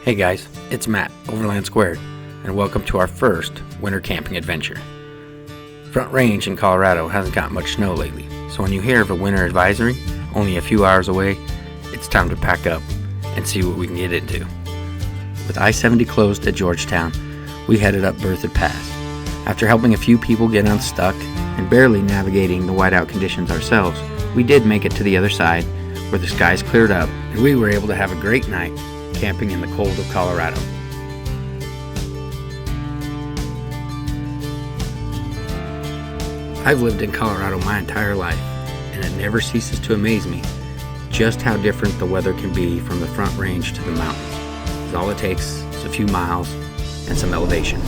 Hey guys, it's Matt, Overland Squared, and welcome to our first winter camping adventure. Front Range in Colorado hasn't got much snow lately, so when you hear of a winter advisory only a few hours away, it's time to pack up and see what we can get into. With I-70 closed at Georgetown, we headed up Berthoud Pass. After helping a few people get unstuck and barely navigating the whiteout conditions ourselves, we did make it to the other side where the skies cleared up and we were able to have a great night camping in the cold of Colorado. I've lived in Colorado my entire life, and it never ceases to amaze me just how different the weather can be from the Front Range to the mountains. All it takes is a few miles and some elevation.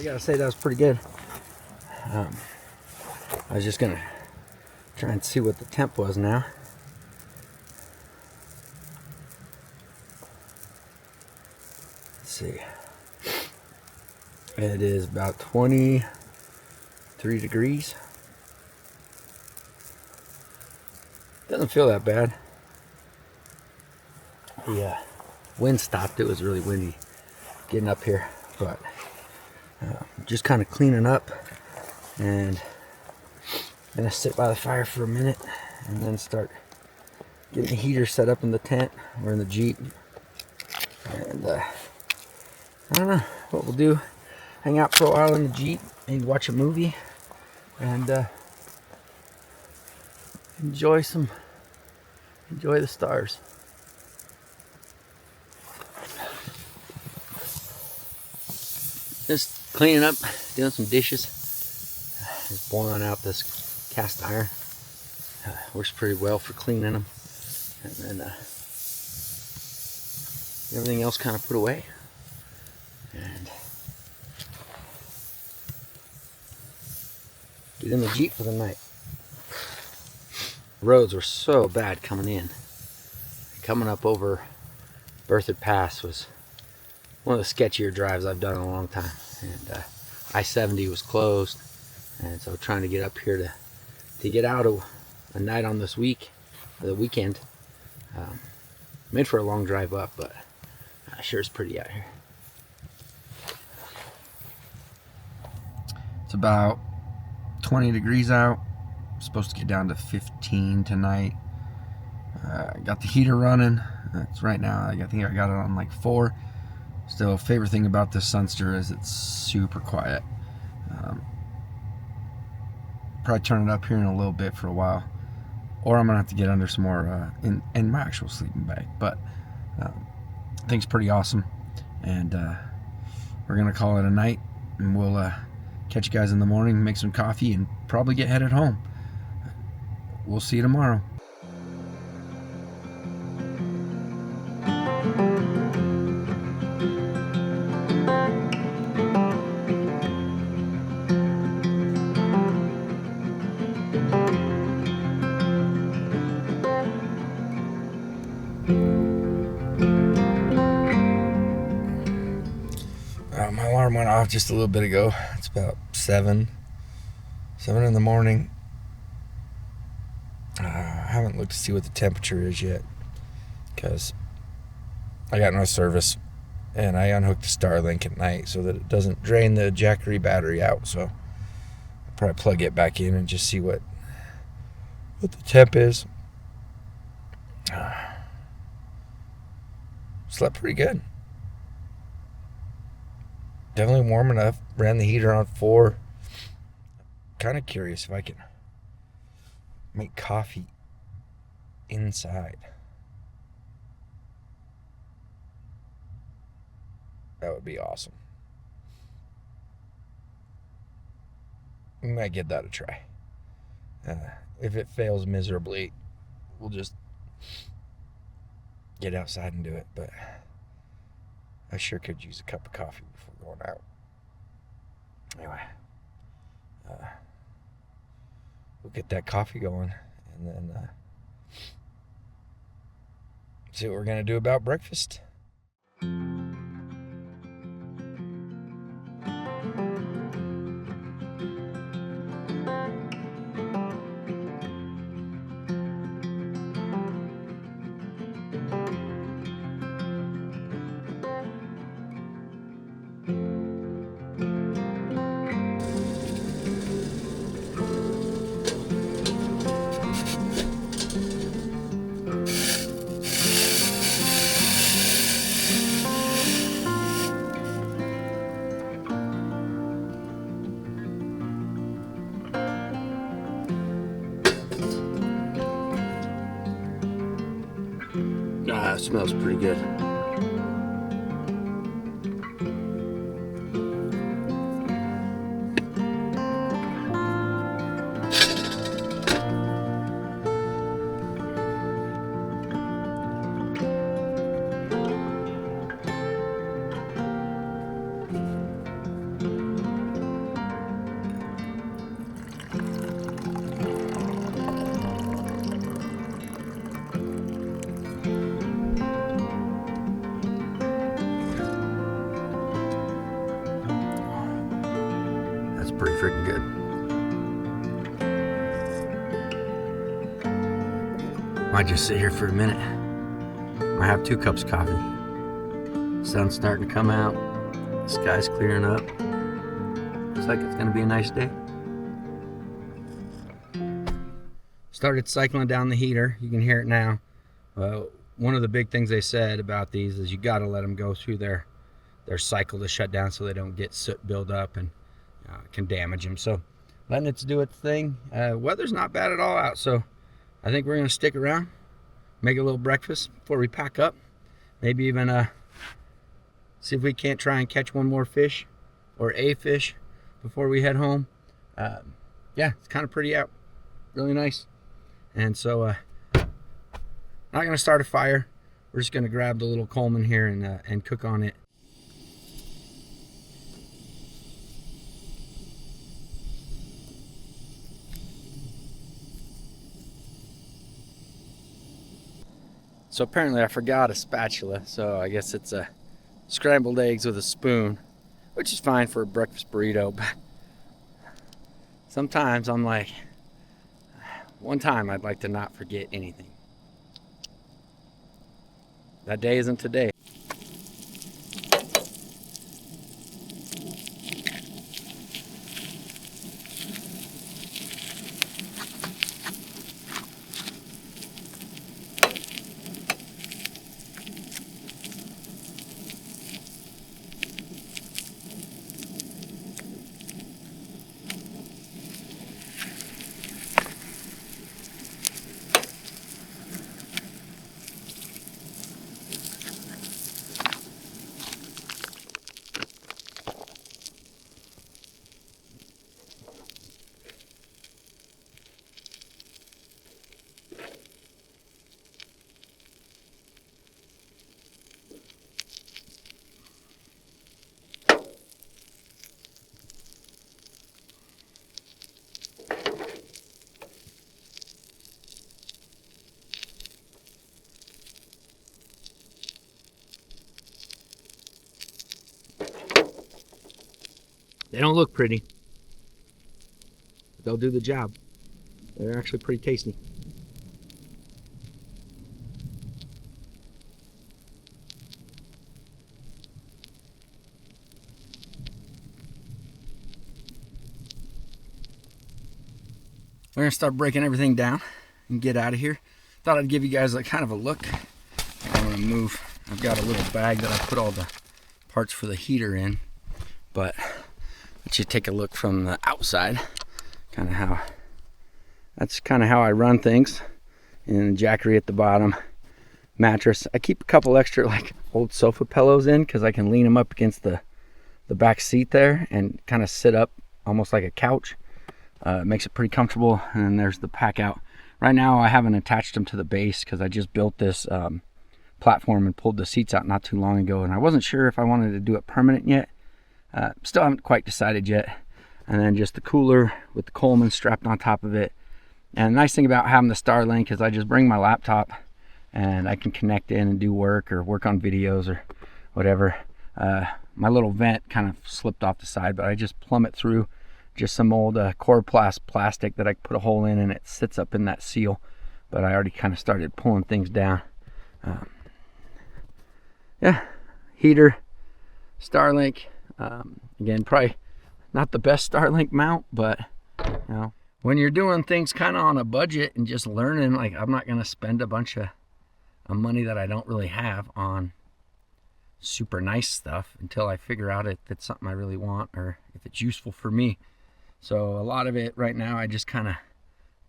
I gotta say that was pretty good. I was just gonna try and see what the temp was now. Let's see. It is about 23 degrees. Doesn't feel that bad. The wind stopped. It was really windy getting up here, but just kind of cleaning up, and gonna sit by the fire for a minute and then start getting the heater set up in the tent or in the Jeep. And I don't know what we'll do. Hang out for a while in the Jeep and watch a movie and enjoy the stars. Just cleaning up, doing some dishes. Just boiling out this cast iron. Works pretty well for cleaning them. And then everything else kind of put away. And get in the Jeep for the night. Roads were so bad coming in. Coming up over Berthoud Pass was one of the sketchier drives I've done in a long time. And I-70 was closed, and so trying to get up here to get out a night on this the weekend. Made for a long drive up, but sure is pretty out here. It's about 20 degrees out. Supposed to get down to 15 tonight. Got the heater running. It's right now, I think I got it on like 4. Still, favorite thing about this Sunster is it's super quiet. Probably turn it up here in a little bit for a while, or I'm gonna have to get under some more in my actual sleeping bag. But I think it's pretty awesome, and we're gonna call it a night, and we'll catch you guys in the morning, make some coffee, and probably get headed home. We'll see you tomorrow. My alarm went off just a little bit ago. It's about 7 in the morning. I haven't looked to see what the temperature is yet, because I got no service, and I unhooked the Starlink at night so that it doesn't drain the Jackery battery out. So I'll probably plug it back in and just see what the temp is. Slept pretty good. Definitely warm enough. Ran the heater on 4. Kind of curious if I can make coffee inside. That would be awesome. We might give that a try. If it fails miserably, we'll just get outside and do it. But I sure could use a cup of coffee before going out. Anyway, we'll get that coffee going, and then see what we're gonna do about breakfast. It smells pretty good. pretty freaking good. Might just sit here for a minute. I have 2 cups of coffee. Sun's starting to come out. The sky's clearing up. Looks like it's gonna be a nice day. Started cycling down the heater. You can hear it now. One of the big things they said about these is you gotta let them go through their cycle to shut down so they don't get soot build up and can damage them. So letting it do its thing. Weather's not bad at all out, so I think we're gonna stick around, make a little breakfast before we pack up. Maybe even see if we can't try and catch one more fish or a fish before we head home. Yeah, it's kind of pretty out, really nice. And so not gonna start a fire. We're just gonna grab the little Coleman here and cook on it. So apparently I forgot a spatula, so I guess it's scrambled eggs with a spoon, which is fine for a breakfast burrito, but sometimes I'm like, one time I'd like to not forget anything. That day isn't today. They don't look pretty, but they'll do the job. They're actually pretty tasty. We're gonna start breaking everything down and get out of here. Thought I'd give you guys a kind of a look. I'm gonna move. I've got a little bag that I put all the parts for the heater in, but let you take a look from the outside. That's kind of how I run things. And jackery at the bottom, mattress. I keep a couple extra like old sofa pillows in because I can lean them up against the back seat there and kind of sit up almost like a couch. It makes it pretty comfortable. And then there's the pack out. Right now I haven't attached them to the base because I just built this platform and pulled the seats out not too long ago, and I wasn't sure if I wanted to do it permanent yet. Still haven't quite decided yet. And then just the cooler with the Coleman strapped on top of it. And the nice thing about having the Starlink is I just bring my laptop and I can connect in and do work or work on videos or whatever. My little vent kind of slipped off the side, but I just plumb it through just some old Coroplast plastic that I put a hole in, and it sits up in that seal. But I already kind of started pulling things down. Yeah, heater, Starlink. Again, probably not the best Starlink mount, but you know, when you're doing things kind of on a budget and just learning, like I'm not gonna spend a bunch of money that I don't really have on super nice stuff until I figure out if it's something I really want or if it's useful for me. So a lot of it right now I just kind of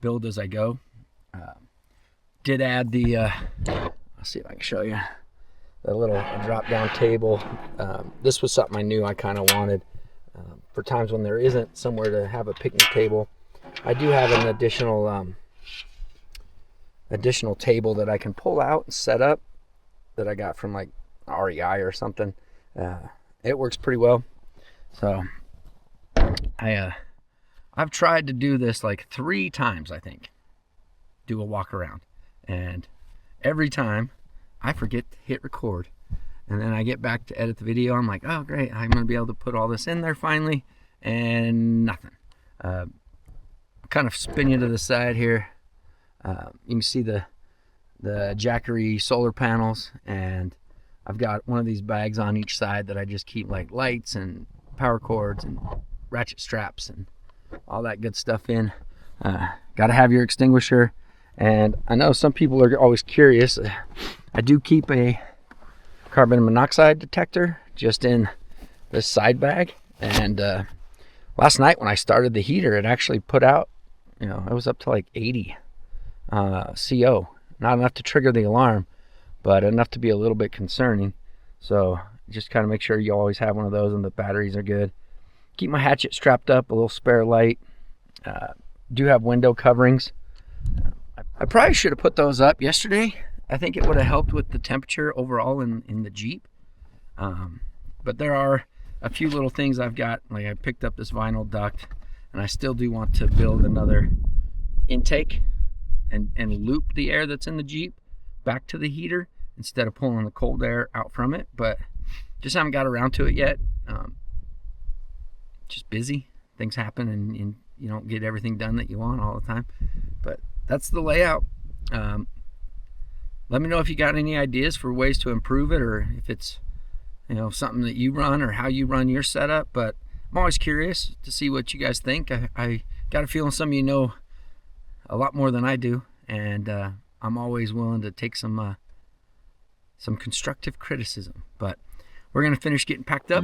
build as I go. Did add the I'll see if I can show you the little drop down table. This was something I knew I kind of wanted for times when there isn't somewhere to have a picnic table. I do have an additional table that I can pull out and set up that I got from like REI or something. It works pretty well. So I've tried to do this like 3 times, I think, do a walk around, and every time I forget to hit record, and then I get back to edit the video. I'm like, oh great, I'm gonna be able to put all this in there finally, and nothing. Kind of spin you to the side here. You can see the Jackery solar panels, and I've got one of these bags on each side that I just keep like lights and power cords and ratchet straps and all that good stuff in. Got to have your extinguisher, and I know some people are always curious. I do keep a carbon monoxide detector just in this side bag, and last night when I started the heater, it actually put out, it was up to like 80 CO. Not enough to trigger the alarm, but enough to be a little bit concerning. So just kind of make sure you always have one of those and the batteries are good. Keep my hatchet strapped up, a little spare light. Do have window coverings. I probably should have put those up yesterday. I think it would have helped with the temperature overall in the Jeep. But there are a few little things I've got. Like I picked up this vinyl duct, and I still do want to build another intake and loop the air that's in the Jeep back to the heater instead of pulling the cold air out from it. But just haven't got around to it yet. Just busy. Things happen, and you don't get everything done that you want all the time. But that's the layout. Let me know if you got any ideas for ways to improve it, or if it's something that you run or how you run your setup. But I'm always curious to see what you guys think. I got a feeling some of you know a lot more than I do, and I'm always willing to take some constructive criticism. But we're gonna finish getting packed up.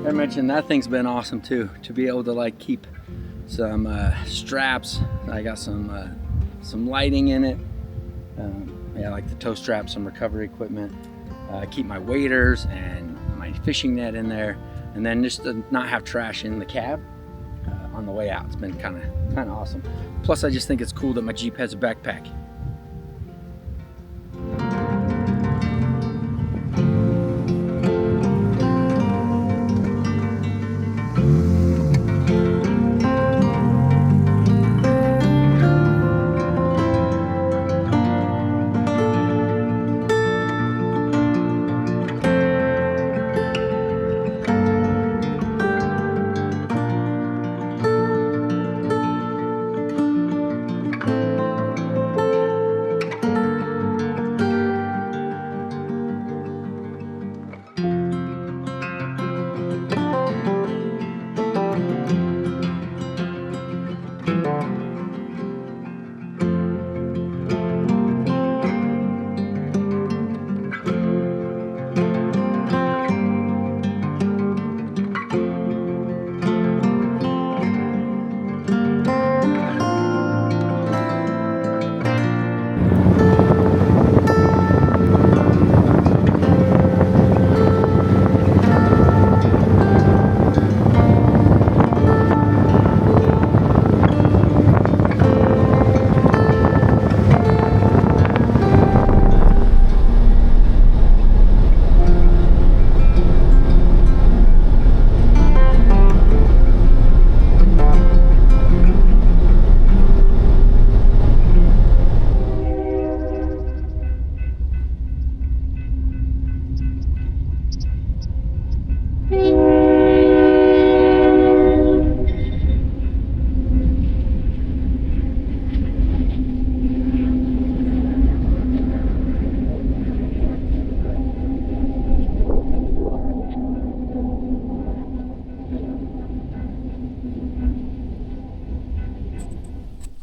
I mentioned that thing's been awesome too, to be able to like keep some straps. I got some lighting in it. Yeah, like the toe straps, some recovery equipment. Keep my waders and my fishing net in there, and then just to not have trash in the cab on the way out. It's been kind of awesome. Plus, I just think it's cool that my Jeep has a backpack.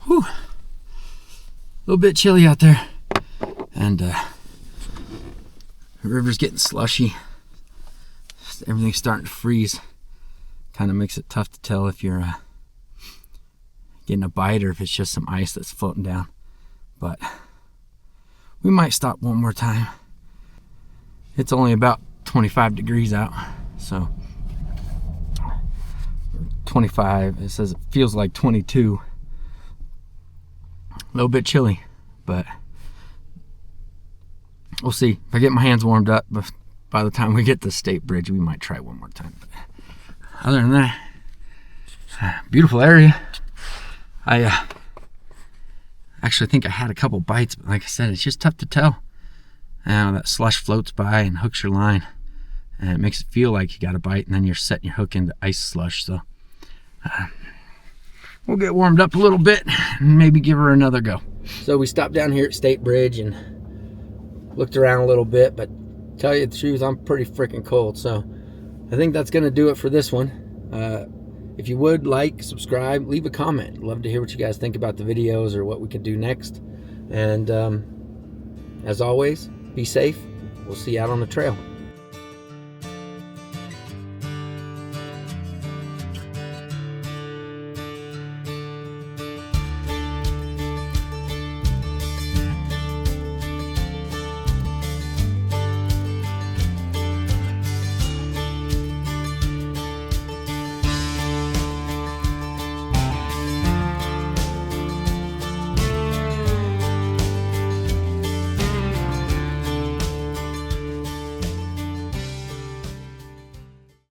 Whew. A little bit chilly out there, and the river's getting slushy. Everything's starting to freeze. Kind of makes it tough to tell if you're getting a bite or if it's just some ice that's floating down. But we might stop one more time. It's only about 25 degrees out, so 25. It says it feels like 22. A little bit chilly, but we'll see. If I get my hands warmed up by the time we get to State Bridge, we might try one more time. But other than that, beautiful area. I actually think I had a couple bites, but like I said, it's just tough to tell. That slush floats by and hooks your line, and it makes it feel like you got a bite, and then you're setting your hook into ice slush. So we'll get warmed up a little bit and maybe give her another go. So we stopped down here at State Bridge and looked around a little bit, but tell you the truth, I'm pretty freaking cold. So I think that's gonna do it for this one. If you would like, subscribe, leave a comment. Love to hear what you guys think about the videos or what we could do next. And as always, be safe. We'll see you out on the trail.